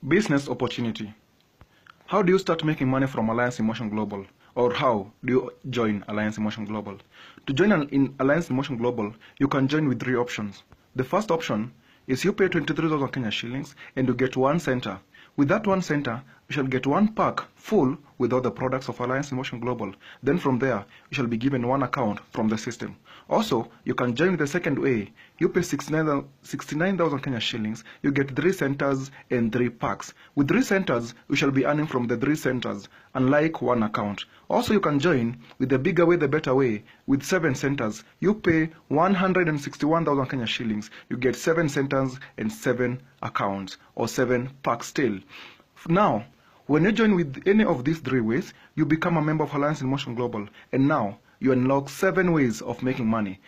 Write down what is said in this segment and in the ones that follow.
Business opportunity. How do you start making money from Alliance in Motion Global? Or how do you join Alliance in Motion Global? To join in Alliance in Motion Global, you can join with three options. The first option is you pay 23,000 Kenya shillings and you get one center. With that one center, you shall get one pack full with all the products of Alliance in Motion Global. Then from there, you shall be given one account from the system. Also, you can join with the second way. You pay 69,000 Kenya shillings, you get 3 centers and 3 packs. With 3 centers, you shall be earning from the 3 centers, unlike one account. Also, you can join with the bigger way, the better way. With 7 centers, you pay 161,000 Kenya shillings, you get 7 centers and 7 accounts, or 7 packs still. Now, when you join with any of these 3 ways, you become a member of Alliance in Motion Global, and now you unlock 7 ways of making money.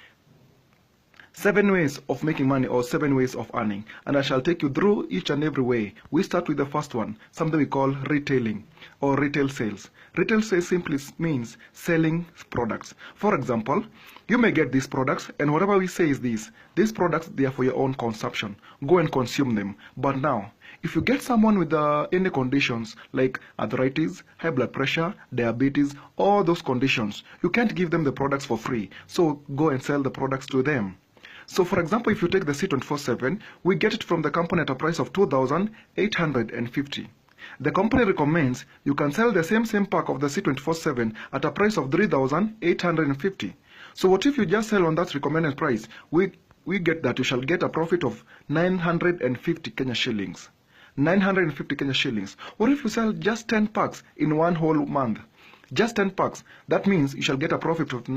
7 ways of making money, or 7 ways of earning, and I shall take you through each and every way. We start with the first one, something we call retailing or retail sales. Retail sales simply means selling products. For example, you may get these products, and whatever we say is these products, they are for your own consumption. Go and consume them. But now, if you get someone with any conditions like arthritis, high blood pressure, diabetes, all those conditions, you can't give them the products for free. So go and sell the products to them. So for example, if you take the C24/7, we get it from the company at a price of 2,850. The company recommends you can sell the same pack of the C24/7 at a price of 3,850. So what if you just sell on that recommended price? We get that you shall get a profit of 950 Kenya shillings. 950 Kenya shillings. What if you sell just 10 packs in one whole month? Just 10 packs. That means you shall get a profit of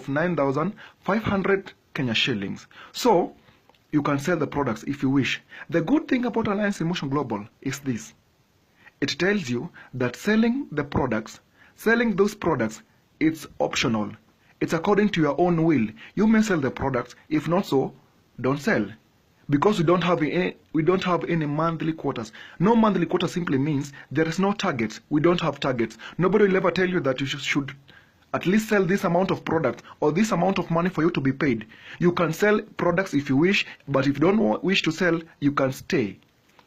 9,500 Kenya shillings. So you can sell the products if you wish. The good thing about Alliance in Motion Global is this. It tells you that selling those products, it's optional. It's according to your own will. You may sell the products. If not so, don't sell. Because we don't have any monthly quotas. No monthly quota simply means there is no target. We don't have targets. Nobody will ever tell you that you should at least sell this amount of product or this amount of money for you to be paid. You can sell products if you wish, but if you don't wish to sell, you can stay.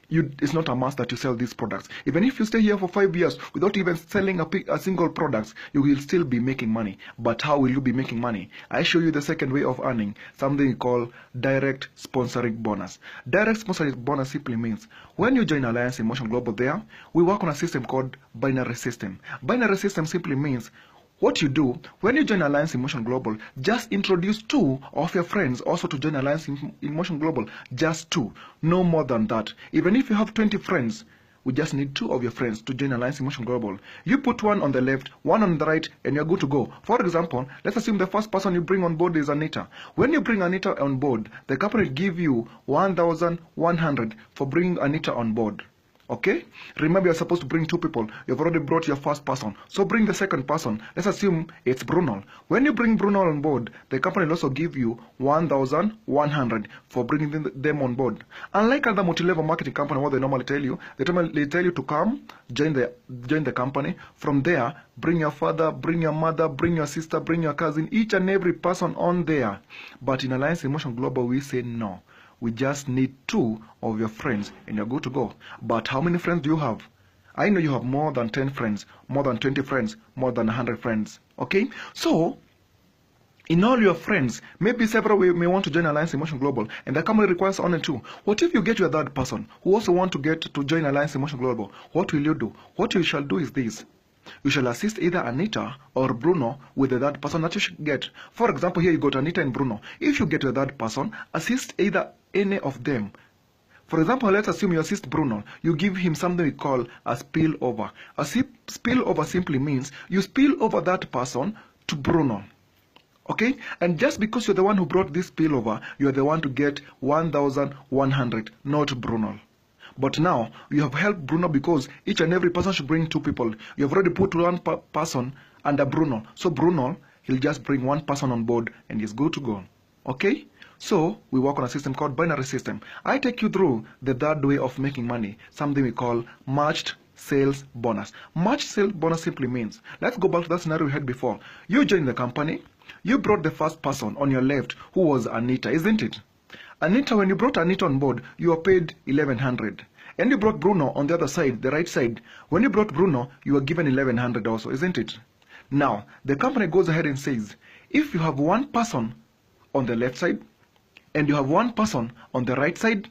It's not a must that you sell these products. Even if you stay here for 5 years without even selling a single product, you will still be making money. But how will you be making money? I show you the second way of earning, something we call direct sponsoring bonus. Direct sponsoring bonus simply means when you join Alliance in Motion Global there, we work on a system called binary system. Binary system simply means what you do when you join Alliance in Motion Global, just introduce 2 of your friends also to join Alliance in Motion Global. Just 2, no more than that. Even if you have 20 friends, we just need 2 of your friends to join Alliance in Motion Global. You put one on the left, one on the right, and you're good to go. For example, let's assume the first person you bring on board is Anita. When you bring Anita on board, the company will give you 1,100 for bringing Anita on board. Okay? Remember, you're supposed to bring 2 people. You've already brought your first person. So bring the second person. Let's assume it's Bruno. When you bring Bruno on board, the company will also give you 1,100 for bringing them on board. Unlike other multi-level marketing company, what they normally tell you, they tell you to come, join the company. From there, bring your father, bring your mother, bring your sister, bring your cousin, each and every person on there. But in Alliance in Motion Global, we say no. We just need 2 of your friends and you're good to go. But how many friends do you have? I know you have more than 10 friends, more than 20 friends, more than 100 friends. Okay? So, in all your friends, maybe several may want to join Alliance in Motion Global, and the company requires only 2. What if you get your third person who also want to join Alliance in Motion Global? What will you do? What you shall do is this. You shall assist either Anita or Bruno with the third person that you should get. For example, here you got Anita and Bruno. If you get the third person, assist either any of them. For example, let's assume you assist Bruno. You give him something we call a spillover. A spillover simply means you spill over that person to Bruno. Okay? And just because you're the one who brought this spillover, you're the one to get 1,100, not Bruno. But now, you have helped Bruno because each and every person should bring 2 people. You have already put 1 person under Bruno. So Bruno, he'll just bring 1 person on board and he's good to go. Okay? So, we work on a system called binary system. I take you through the third way of making money, something we call matched sales bonus. Matched sales bonus simply means, let's go back to that scenario we had before. You joined the company, you brought the first person on your left who was Anita, isn't it? Anita, when you brought Anita on board, you were paid 1,100. And you brought Bruno on the other side, the right side. When you brought Bruno, you were given 1100 also, isn't it? Now, the company goes ahead and says, if you have one person on the left side and you have one person on the right side,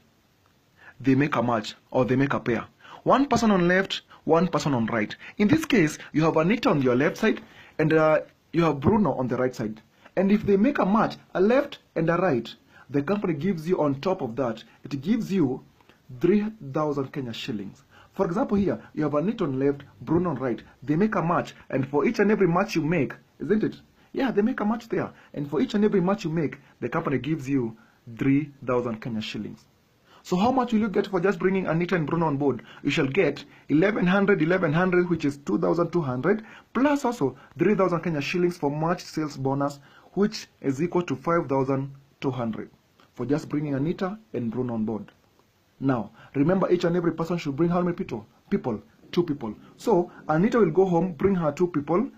they make a match or they make a pair. One person on left, one person on right. In this case, you have Anita on your left side and you have Bruno on the right side. And if they make a match, a left and a right, the company gives you on top of that, it gives you 3,000 Kenya shillings. For example, here, you have Anita on left, Bruno on right. They make a match, and for each and every match you make, isn't it? Yeah, they make a match there. And for each and every match you make, the company gives you 3,000 Kenya shillings. So how much will you get for just bringing Anita and Bruno on board? You shall get 1100, which is 2,200, plus also 3,000 Kenya shillings for match sales bonus, which is equal to 5,200 for just bringing Anita and Bruno on board. Now, remember, each and every person should bring how many people? 2 people. So, Anita will go home, bring her 2 people.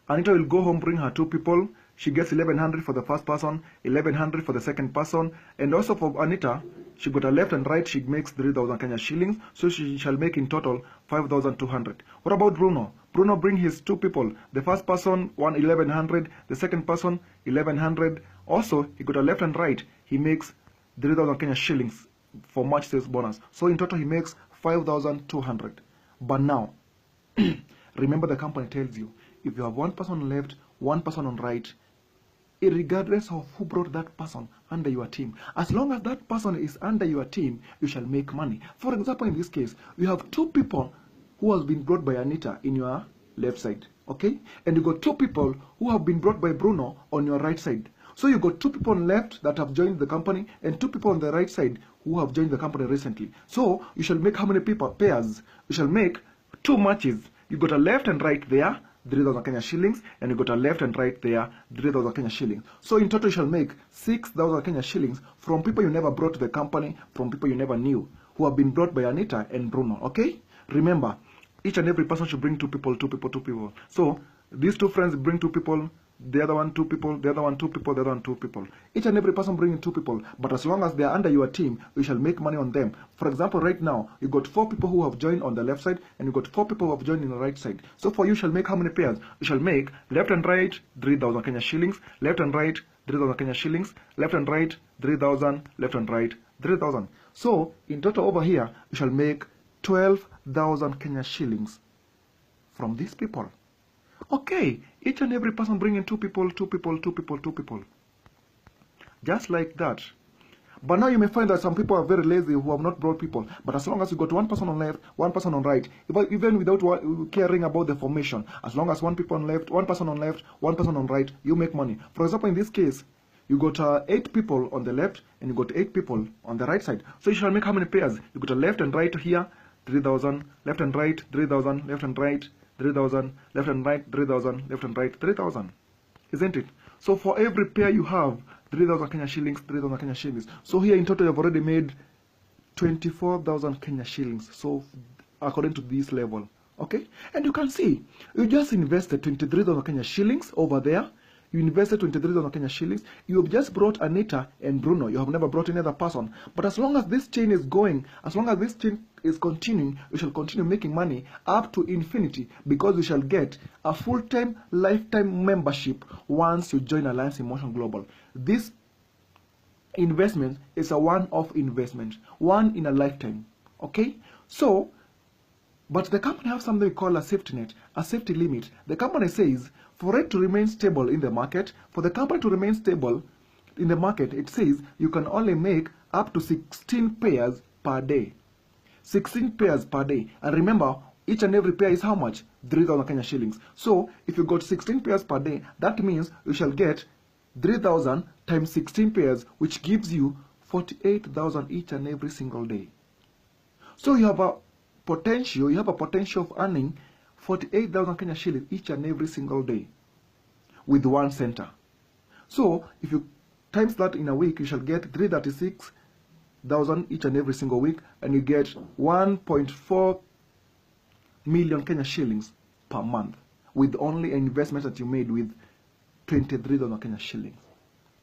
Anita will go home, bring her 2 people. She gets 1100 for the first person, 1100 for the second person. And also for Anita, she got a left and right, she makes 3,000 Kenya shillings. So she shall make in total 5,200. What about Bruno? Bruno bring his 2 people. The first person, 1100. The second person, 1100. Also, he got a left and right. He makes 3,000 Kenya shillings for match sales bonus. So in total, he makes 5,200. But now, remember the company tells you, if you have one person on left, one person on right, regardless of who brought that person under your team, as long as that person is under your team, you shall make money. For example, in this case, you have 2 people who has been brought by Anita in your left side, okay? And you got 2 people who have been brought by Bruno on your right side. So you got 2 people on left that have joined the company and 2 people on the right side who have joined the company recently. So you shall make how many pairs? You shall make 2 matches. You got a left and right there, 3,000 Kenya shillings, and you got a left and right there, 3,000 Kenya shillings. So in total, you shall make 6,000 Kenya shillings from people you never brought to the company, from people you never knew, who have been brought by Anita and Bruno, okay? Remember, each and every person should bring 2 people, 2 people, 2 people. So these 2 friends bring 2 people, the other one 2 people, the other one 2 people, the other one 2 people. Each and every person bringing 2 people, but as long as they are under your team, you shall make money on them. For example, right now, you got 4 people who have joined on the left side, and you got 4 people who have joined in the right side. So for you shall make how many pairs? You shall make left and right, 3,000 Kenya shillings, left and right, 3,000 Kenya shillings, left and right, 3,000, left and right, 3,000. So in total over here, you shall make 12,000 Kenya shillings from these people. Okay, each and every person bringing 2 people, 2 people, 2 people, 2 people. Just like that. But now you may find that some people are very lazy who have not brought people. But as long as you got 1 person on left, 1 person on right, even without caring about the formation, as long as 1 person on left, 1 person on left, 1 person on right, you make money. For example, in this case, you got 8 people on the left and you got 8 people on the right side. So you shall make how many pairs? You got a left and right here, 3,000, left and right, 3,000, left and right, 3,000, left and right, 3,000, left and right, 3,000. Isn't it? So for every pair you have, 3,000 Kenya shillings, 3,000 Kenya shillings. So here in total you have already made 24,000 Kenya shillings. So according to this level, okay? And you can see, you just invested 23,000 Kenya shillings over there. You invested 23,000 Kenya shillings. You have just brought Anita and Bruno. You have never brought any other person. But as long as this chain is going, as long as this chain is continuing, you shall continue making money up to infinity, because you shall get a full-time, lifetime membership once you join Alliance in Motion Global. This investment is a one-off investment, one in a lifetime. Okay? So, but the company has something we call a safety net, a safety limit. The company says, for it to remain stable in the market, for the company to remain stable in the market, it says you can only make up to 16 pairs per day. 16 pairs per day. And remember, each and every pair is how much? 3,000 Kenya shillings. So, if you got 16 pairs per day, that means you shall get 3,000 times 16 pairs, which gives you 48,000 each and every single day. So you have a potential of earning 48,000 Kenya shillings each and every single day with one center. So if you times that in a week, you shall get 336,000 each and every single week, and you get 1.4 million Kenya shillings per month with only an investment that you made with 23,000 Kenya shillings.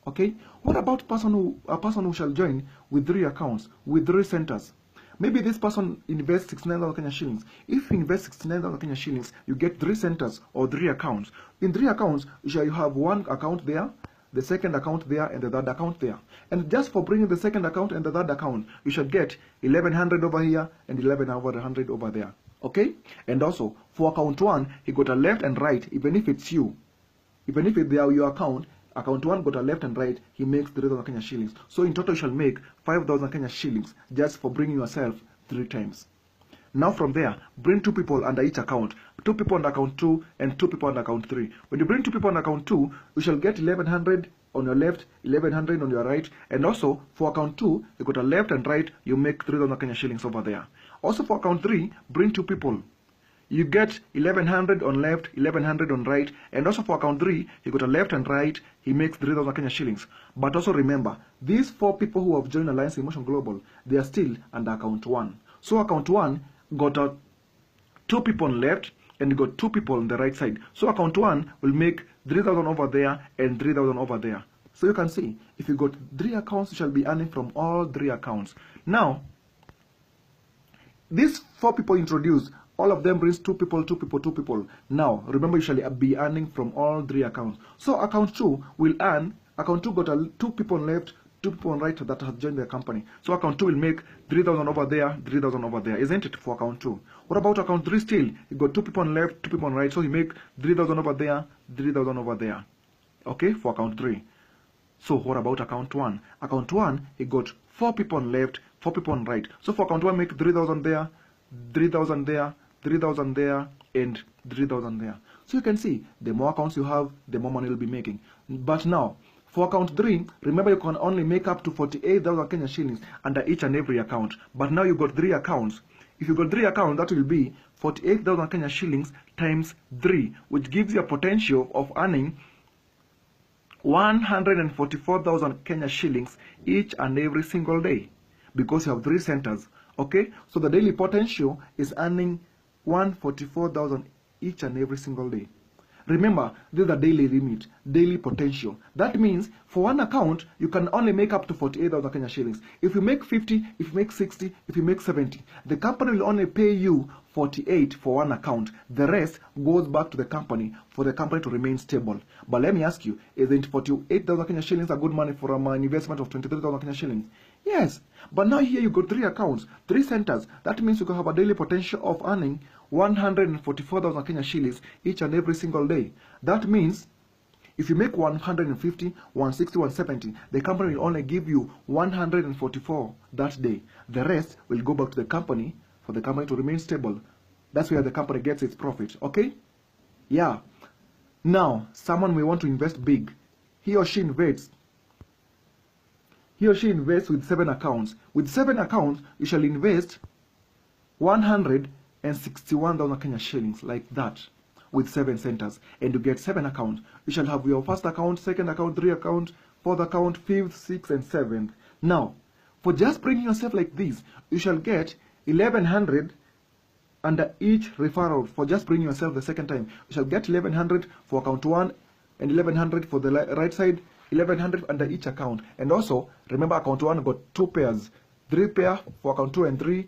Okay, what about a person who shall join with 3 accounts, with 3 centers? Maybe this person invests 69,000 Kenya shillings. If you invest 69,000 Kenya shillings, you get 3 centers or 3 accounts. In 3 accounts, you shall have 1 account there, the second account there, and the third account there. And just for bringing the second account and the third account, you shall get 1,100 over here and 1,100 over there. Okay? And also, for account 1, he got a left and right, even if it's you. Even if they are your account 1 got a left and right, he makes 3,000 Kenya shillings. So in total, you shall make 5,000 Kenya shillings just for bringing yourself 3 times. Now from there, bring 2 people under each account. 2 people on account 2 and 2 people on account 3. When you bring 2 people on account 2, you shall get 1,100 on your left, 1,100 on your right. And also, for account 2, you got a left and right, you make 3,000 Kenya shillings over there. Also for account 3, bring 2 people. You get 1,100 on left, 1,100 on right, and also for account 3, he got a left and right, he makes 3,000 Kenya shillings. But also remember, these 4 people who have joined Alliance Emotion Global, they are still under account 1. So account 1 got 2 people on left, and you got 2 people on the right side. So account 1 will make 3,000 over there and 3,000 over there. So you can see, if you got 3 accounts, you shall be earning from all 3 accounts. Now, these 4 people introduced, all of them brings 2 people, 2 people, 2 people. Now, remember, you shall be earning from all 3 accounts. So account 2 will earn, account 2 got 2 people on left, 2 people on right that have joined the company. So account 2 will make 3,000 over there, 3,000 over there, isn't it, for account 2? What about account 3 still? He got 2 people on left, 2 people on right, so he make 3,000 over there, 3,000 over there. Okay, for account 3. So what about account 1? Account 1, he got 4 people on left, 4 people on right. So for account 1, make 3,000 there, 3,000 there, 3,000 there, and 3,000 there. So you can see, the more accounts you have, the more money you'll be making. But now, for account 3, remember you can only make up to 48,000 Kenya shillings under each and every account. But now you got 3 accounts. If you got 3 accounts, that will be 48,000 Kenya shillings times 3, which gives you a potential of earning 144,000 Kenya shillings each and every single day, because you have 3 centers. Okay, so the daily potential is earning 144,000 each and every single day. Remember, this is the daily limit, daily potential. That means for 1 account, you can only make up to 48,000 Kenya shillings. If you make 50, if you make 60, if you make 70, the company will only pay you 48 for 1 account. The rest goes back to the company for the company to remain stable. But let me ask you, isn't 48,000 Kenya shillings a good money for an investment of 23,000 Kenya shillings? Yes, but now here you got 3 accounts, 3 centers. That means you can have a daily potential of earning 144,000 Kenya shillings each and every single day. That means if you make 150, 160, 170, the company will only give you 144 that day. The rest will go back to the company for the company to remain stable. That's where the company gets its profit, okay? Yeah. Now, someone may want to invest big. He or she invests with 7 accounts. With 7 accounts, you shall invest 161,000 Kenya shillings, like that, with 7 centers, and you get 7 accounts. You shall have your first account, second account, 3 account, 4th account, 5th, 6th, and 7th. Now, for just bringing yourself like this, you shall get 1,100 under each referral. For just bringing yourself the second time, you shall get 1,100 for account 1 and 1,100 for the right side, 1,100 under each account. And also, remember, account 1 got 2 pairs, 3 pair for account 2 and 3.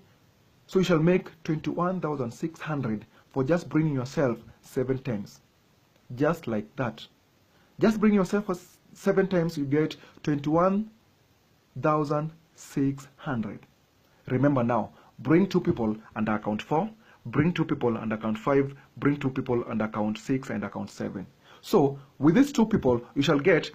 So you shall make 21,600 for just bringing yourself 7 times. Just like that. Just bring yourself for 7 times, you get 21,600. Remember now, bring 2 people under account 4, bring 2 people under account 5, bring 2 people under account 6 and account 7. So with these 2 people, you shall get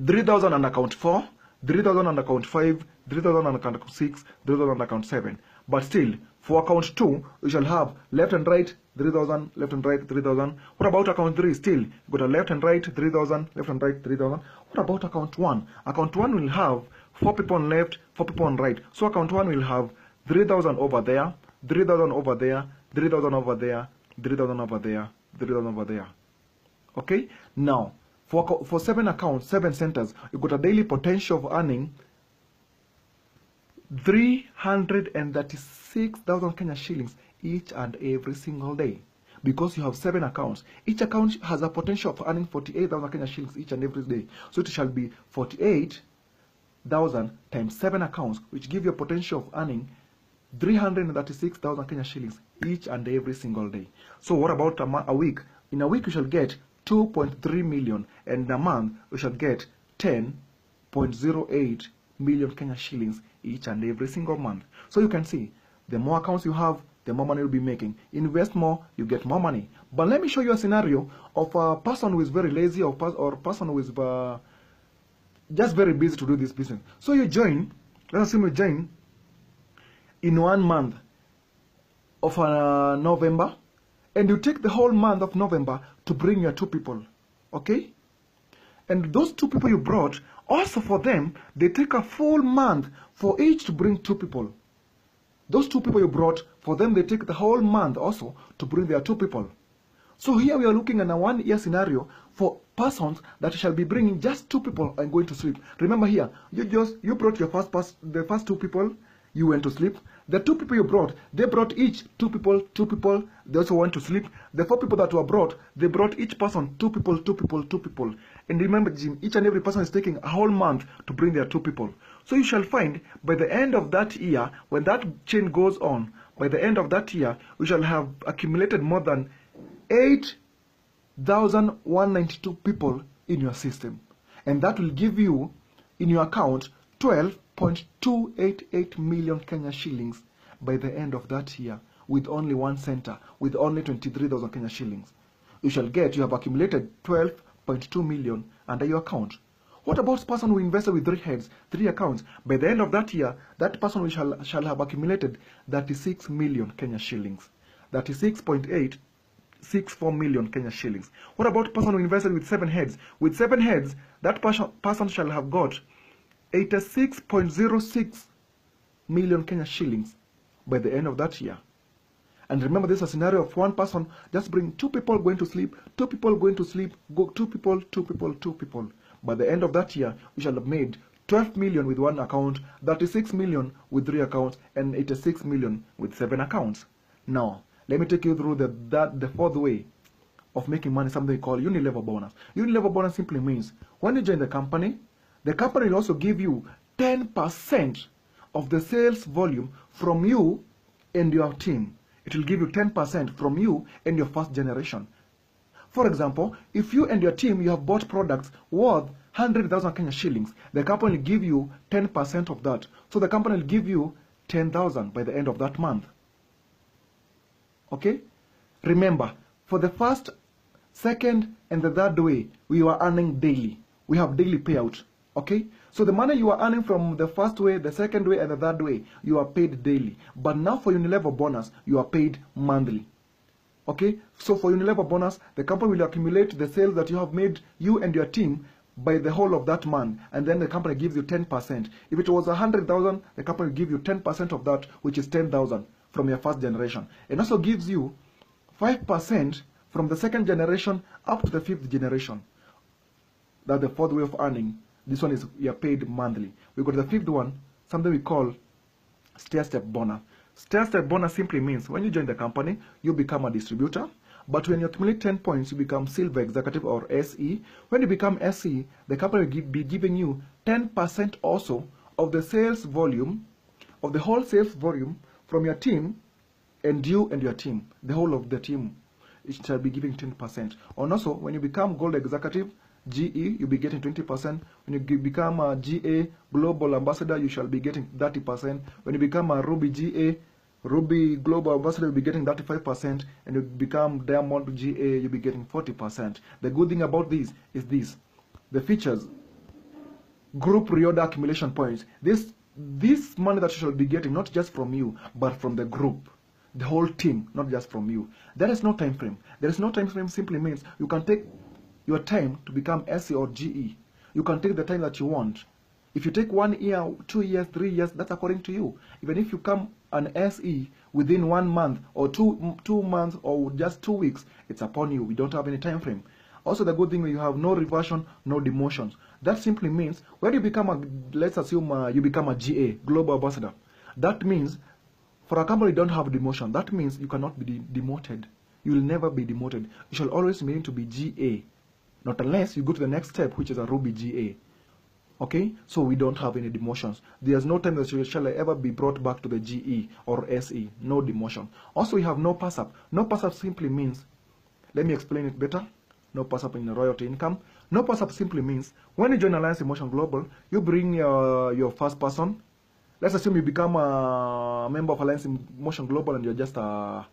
3,000 on account 4, 3,000 on account 5, 3,000 on account 6, 3,000 on account 7. But still, for account 2, you shall have left and right 3,000, left and right 3,000. What about account 3? Still, you got a left and right 3,000, left and right 3,000. What about account 1? Account 1 will have 4 people on left, 4 people on right. So account 1 will have 3,000 over there, 3,000 over there, 3,000 over there, 3,000 over there, 3,000 over there. Okay? Now, for 7 accounts, 7 centers, you got a daily potential of earning 336,000 Kenya shillings each and every single day. because you have 7 accounts. Each account has a potential of earning 48,000 Kenya shillings each and every day. So it shall be 48,000 times 7 accounts, which give you a potential of earning 336,000 Kenya shillings each and every single day. So what about a week? In a week, you shall get 2.3 million, and in a month, you shall get 10.08 million Kenya shillings each and every single month. So you can see, the more accounts you have, the more money you'll be making. Invest more, you get more money. But let me show you a scenario of a person who is very lazy, or a person who is just very busy to do this business. So you join, let's assume you join in 1 month of November, and you take the whole month of November to bring your 2 people, okay? And those 2 people you brought, also for them, they take a full month for each to bring 2 people. Those 2 people you brought, for them, they take the whole month also to bring their 2 people. So here we are looking at a 1-year scenario for persons that shall be bringing just 2 people and going to sleep. Remember here, you brought your the first 2 people, you went to sleep. The 2 people you brought, they brought each 2 people, 2 people, they also went to sleep. The 4 people that were brought, they brought each person 2 people, 2 people, 2 people. And remember, Jim, each and every person is taking a whole month to bring their 2 people. So you shall find by the end of that year, when that chain goes on, by the end of that year, we shall have accumulated more than 8,192 people in your system. And that will give you, in your account, 12.288 million Kenya shillings by the end of that year, with only 1 center, with only 23,000 Kenya shillings. You have accumulated 12.2 million under your account. What about the person who invested with 3 heads, 3 accounts? By the end of that year, that person shall have accumulated 36 million Kenya shillings. 36.864 million Kenya shillings. What about the person who invested with 7 heads? With 7 heads, that person shall have got 86.06 million Kenya shillings by the end of that year. And remember, this is a scenario of 1 person just bring 2 people going to sleep, 2 people going to sleep, 2 people, 2 people, 2 people. By the end of that year, we shall have made 12 million with 1 account, 36 million with 3 accounts, and 86 million with 7 accounts. Now, let me take you through the 4th way of making money, something called unilevel bonus. Unilevel bonus simply means when you join the company will also give you 10% of the sales volume from you and your team. It will give you 10% from you and your first generation. For example, if you and your team, you have bought products worth 100,000 Kenya shillings, the company will give you 10% of that. So the company will give you 10,000 by the end of that month. Okay? Remember, for the first, second, and the 3rd way, we are earning daily. We have daily payout. Okay? So the money you are earning from the 1st way, the 2nd way, and the 3rd way, you are paid daily. But now for unilevel bonus, you are paid monthly. Okay? So for unilevel bonus, the company will accumulate the sales that you have made, you and your team, by the whole of that month, and then the company gives you 10%. If it was 100,000, the company will give you 10% of that, which is 10,000 from your first generation. It also gives you 5% from the 2nd generation up to the 5th generation. That's the 4th way of earning. This one is you are paid monthly. We got the 5th one, something we call stair-step bonus. Stair-step bonus simply means when you join the company, you become a distributor. But when you accumulate 10 points, you become Silver Executive or SE. When you become SE, the company will be giving you 10% also of the sales volume, of the whole sales volume from your team, and you and your team, the whole of the team, it shall be giving 10%. And also, when you become Gold Executive, GE, you'll be getting 20%. When you become a GA Global Ambassador, you shall be getting 30%. When you become a Ruby GA, Ruby Global Ambassador, you'll be getting 35%. And you become Diamond GA, you'll be getting 40%. The good thing about this is this. The features, group reorder accumulation points. This money that you shall be getting, not just from you, but from the group. The whole team, not just from you. There is no time frame. There is no time frame simply means you can take your time to become SE or GE. You can take the time that you want. If you take 1 year, 2 years, 3 years, that's according to you. Even if you come an SE within 1 month or two months or just 2 weeks, it's upon you. We don't have any time frame. Also, the good thing is you have no reversion, no demotions. That simply means when you become let's assume you become a GA, Global Ambassador. That means for a company you don't have demotion. That means you cannot be demoted. you will never be demoted. You shall always remain to be GA, not unless you go to the next step, which is a Ruby GA. Okay, so we don't have any demotions. There's no time that you shall ever be brought back to the GE or SE. No demotion. Also, we have no pass up. No pass up simply means, let me explain it better. No pass up in the royalty income. No pass up simply means when you join Alliance Emotion Global, you bring your first person. Let's assume you become a member of Alliance Emotion Global and you're just a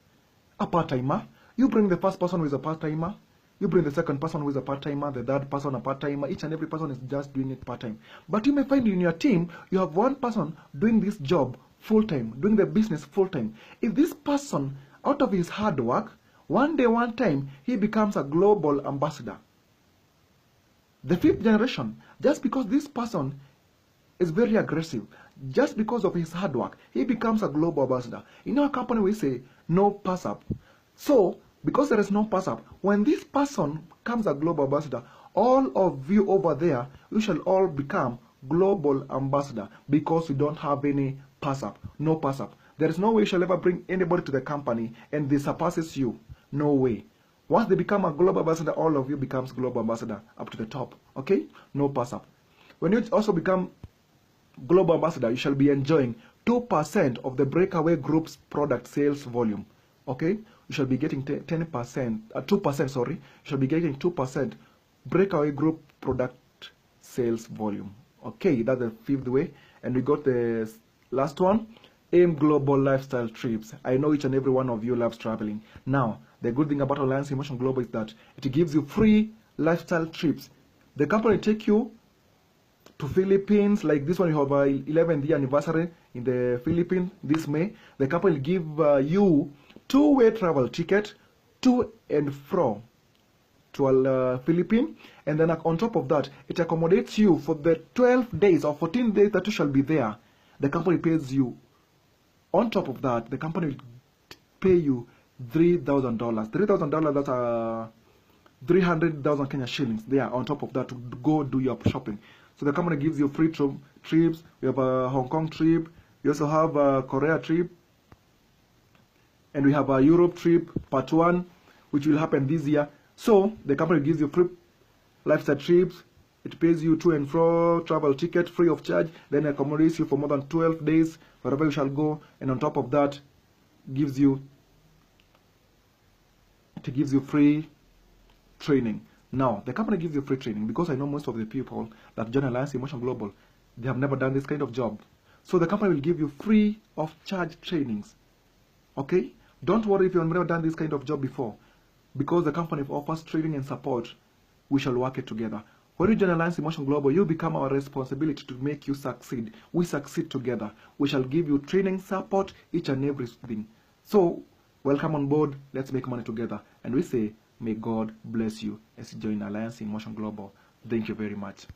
part-timer. You bring the first person who is a part-timer. You bring the second person who is a part-timer, the third person a part-timer. Each and every person is just doing it part-time. But you may find in your team, you have one person doing this job full-time, doing the business full-time. If this person, out of his hard work, one day, one time, he becomes a global ambassador. The fifth generation, just because this person is very aggressive, just because of his hard work, he becomes a global ambassador. In our company, we say, no pass-up. So, because there is no pass-up, when this person becomes a global ambassador, all of you over there, you shall all become global ambassador because you don't have any pass-up, no pass-up. There is no way you shall ever bring anybody to the company and they surpasses you. No way. Once they become a global ambassador, all of you becomes global ambassador up to the top. Okay? No pass-up. When you also become global ambassador, you shall be enjoying 2% of the Breakaway Group's product sales volume. Okay? You shall be getting 2%, sorry. You shall be getting 2% Breakaway Group product sales volume. Okay, that's the fifth way. And we got the last one, AIM Global Lifestyle Trips. I know each and every one of you loves traveling. Now, the good thing about Alliance Emotion Global is that it gives you free lifestyle trips. The company take you to Philippines, like this one, you have a 11th year anniversary in the Philippines this May. The company will give you two-way travel ticket to and from to Philippines, and then on top of that, it accommodates you for the 12 days or 14 days that you shall be there. The company pays you. On top of that, the company will pay you $3,000. $3,000, that's 300,000 Kenya shillings there on top of that to go do your shopping. So the company gives you free trips. We have a Hong Kong trip. We also have a Korea trip. And we have a Europe trip, part 1, which will happen this year. So the company gives you free lifestyle trips. It pays you to and fro travel ticket free of charge. Then accommodates you for more than 12 days, wherever you shall go. And on top of that, it gives you free training. Now, the company gives you free training because I know most of the people that join Alliance Emotion Global, they have never done this kind of job. So the company will give you free of charge trainings. Okay? Don't worry if you've never done this kind of job before. Because the company offers training and support, we shall work it together. When you join Alliance Emotion Global, you become our responsibility to make you succeed. We succeed together. We shall give you training, support, each and everything. So, welcome on board. Let's make money together. And we say, may God bless you as you join Alliance Emotion Global. Thank you very much.